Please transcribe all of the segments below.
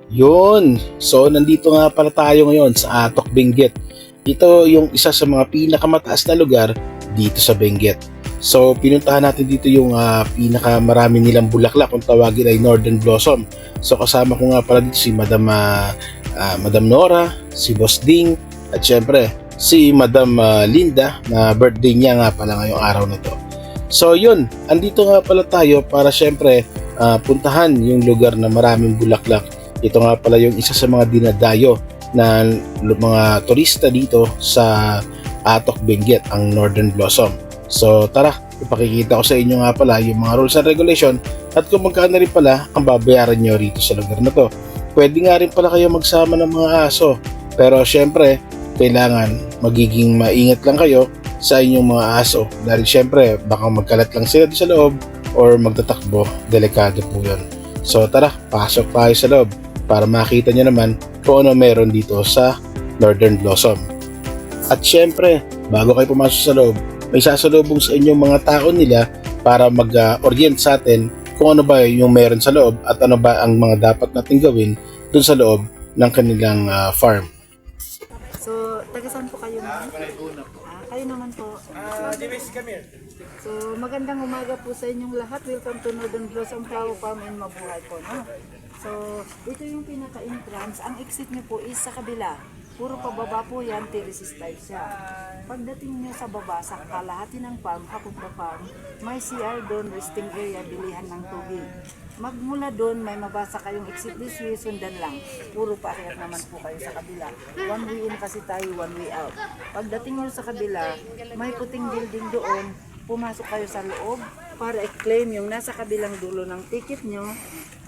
Yun. So, nandito nga pala tayo ngayon sa Atok, Benguet. Ito yung isa sa mga pinakamataas na lugar dito sa Benguet. So, pinuntahan natin dito yung pinakamarami nilang bulaklak kung tawagin ay Northern Blossom. So, kasama ko nga pala dito si Madam Nora, si Boss Ding, at syempre si Madam Linda na birthday niya nga pala ngayong araw na to. So, yun. Andito nga pala tayo para syempre puntahan yung lugar na maraming bulaklak. Ito nga pala yung isa sa mga dinadayo na mga turista dito sa Atok, Benguet, ang Northern Blossom. So tara, ipakikita ko sa inyo nga pala yung mga rules and regulation at kung magkano rin pala ang babayaran nyo rito sa lugar na to. Pwede nga rin pala kayo magsama ng mga aso, pero syempre kailangan magiging maingat lang kayo sa inyong mga aso dahil syempre baka magkalat lang sila sa loob or magtatakbo, delikado po yun. So tara, pasok tayo sa loob para makita nyo naman kung ano meron dito sa Northern Blossom. At syempre, bago kayo pumasok sa loob, may sasalubong sa inyong mga tao nila para mag-orient sa atin kung ano ba yung meron sa loob at ano ba ang mga dapat natin gawin dun sa loob ng kanilang farm. So, taga saan po kayo naman? Kayo naman po. So, magandang umaga po sa inyong lahat. Welcome to Northern Blossom Flower Farm and mabuhay po, no? So, ito yung pinaka-entrance. Ang exit niyo po is sa kabila. Puro pababa po yan, terraces type siya. Pagdating niyo sa baba, sa kalahati ng farm, papunta farm, may CR doon, resting area, bilihan ng tubig. Magmula doon, may mabasa kayong exit this way, sundan lang. Puro paakyat naman po kayo sa kabila. One way in kasi tayo, one way out. Pagdating niyo sa kabila, may puting building doon, pumasok kayo sa loob para i-claim yung nasa kabilang dulo ng ticket nyo,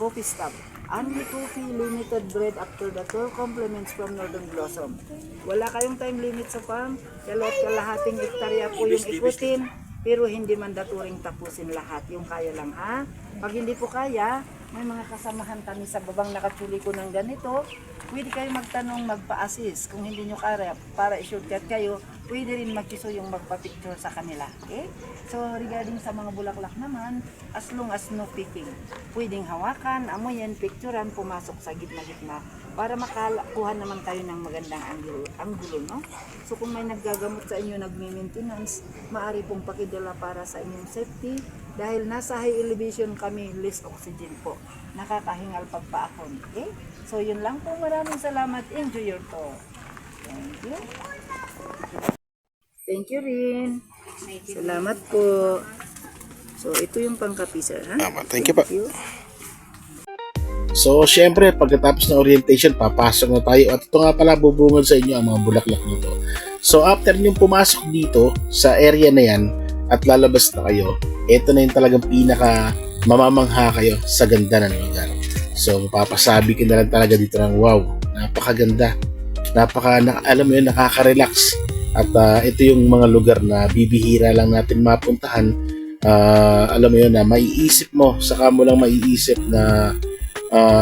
coffee stop. Only coffee, limited bread after the 12 compliments from Northern Blossom. Wala kayong time limit sa farm, kalahating hektarya po yung ikutin, pero hindi mandatoring tapusin lahat. Yung kaya lang ha. Pag hindi po kaya, may mga kasamahan kami sa babang nakatuli ko ng ganito, pwede kayo magtanong, magpa-assist. Kung hindi nyo kaya, para i-shortcut kayo, pwede rin magkiso yung magpa-picture sa kanila. Okay? So, regarding sa mga bulaklak naman, as long as no picking, pwedeng hawakan, amoyan, picturean, pumasok sa gitna-gitna para makakuha naman kayo ng magandang anggulo, no? So, kung may naggagamot sa inyo, nagme-maintenance, maaari pong pakidala para sa inyong safety dahil nasa high elevation kami, less oxygen po. Nakakahingal pagpaakon. Okay? So, yun lang po. Maraming salamat. Enjoy your tour. Thank you. Thank you rin. Salamat po. So, ito yung pangkapi, sir. Ha? Thank you po. So, syempre, pagkatapos ng orientation, papasok na tayo. At ito nga pala, bubungad sa inyo ang mga bulaklak nito. So, after nyo pumasok dito sa area na yan at lalabas na kayo, ito na yung talagang pinaka mamamangha kayo sa ganda ng lugar. So, mapapasabi ko na lang talaga dito ng wow, napakaganda. Alam mo yun, nakaka-relax. At ito yung mga lugar na bibihira lang natin mapuntahan. Alam mo yun na maiisip mo, saka mo lang maiisip na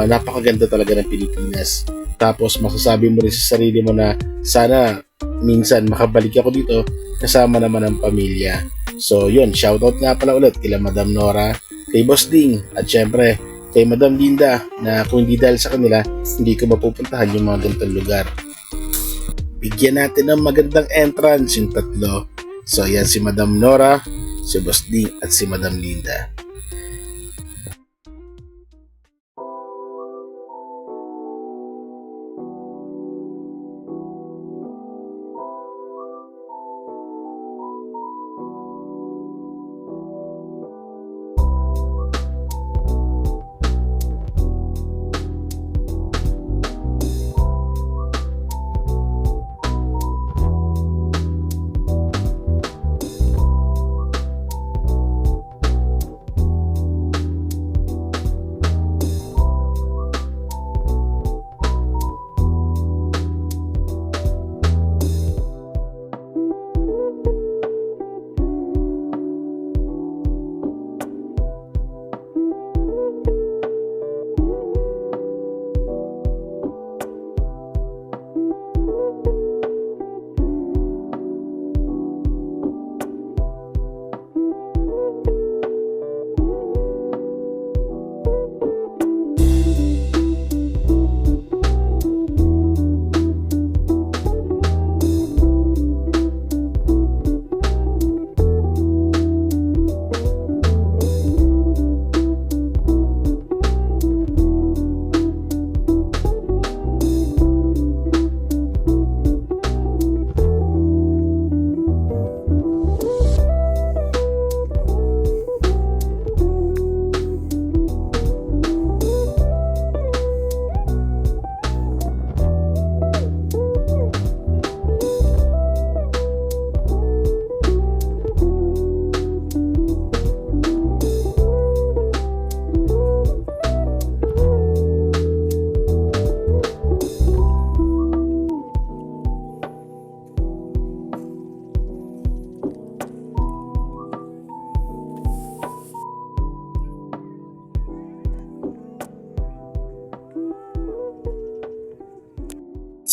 napakaganda talaga ng Pilipinas. Tapos masasabi mo rin sa sarili mo na sana minsan makabalik ako dito kasama naman ang pamilya. So yun, shoutout nga pala ulit kila Madam Nora, kay Boss Ding, at syempre kay Madam Linda na kung hindi dahil sa kanila hindi ko mapupuntahan yung mga ganitong lugar. Bigyan natin ng magandang entrance yung tatlo. So yan si Madam Nora, si Boss Ding at si Madam Linda.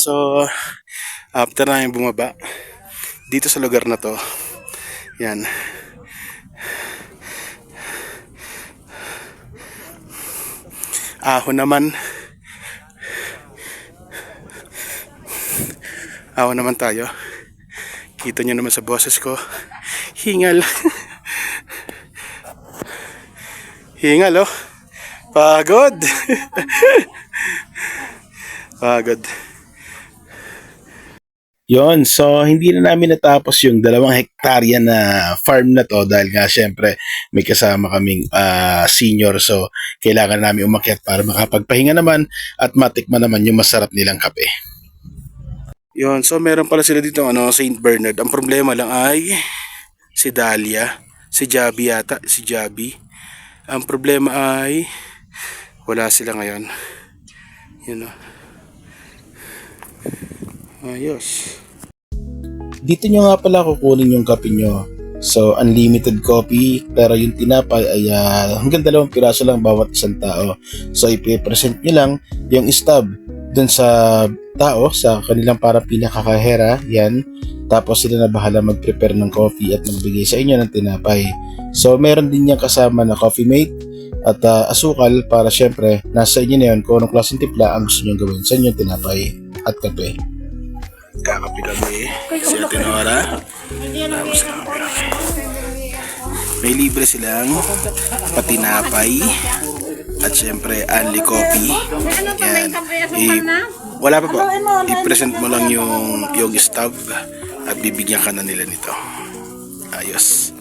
So, after namin bumaba, dito sa lugar na to, yan. Ahon naman. Ahon naman tayo. Kita nyo naman sa boses ko. Hingal. Hingal, oh. Pagod. Pagod. Yon, so hindi na namin natapos yung 2 hektarya na farm na to dahil nga syempre may kasama kaming senior, so kailangan namin umakyat para makapagpahinga naman at matikman naman yung masarap nilang kape. Yon, so meron pala sila dito Saint Bernard. Ang problema lang ay si Dahlia, si Jabi yata, si Jabi. Ang problema ay wala sila ngayon. Yun, ayos. Dito nyo nga pala kukunin yung kape nyo. So, unlimited coffee, pero yung tinapay ay hanggang 2 piraso lang bawat isang tao. So, ipipresent nyo lang yung stub dun sa tao, sa kanilang parang pinakakahera, yan. Tapos sila na bahala mag-prepare ng coffee at magbigay sa inyo ng tinapay. So, meron din yung kasama na coffee mate at asukal para syempre nasa inyo na yun kung anong klaseng timpla ang gusto nyo gawin sa inyong tinapay at kape. Kakape kami si Ate Nora. Tapos may libre silang patinapay at syempre only coffee. Yan. Wala pa po. I-present mo lang yung stub at bibigyan ka na nila nito. Ayos.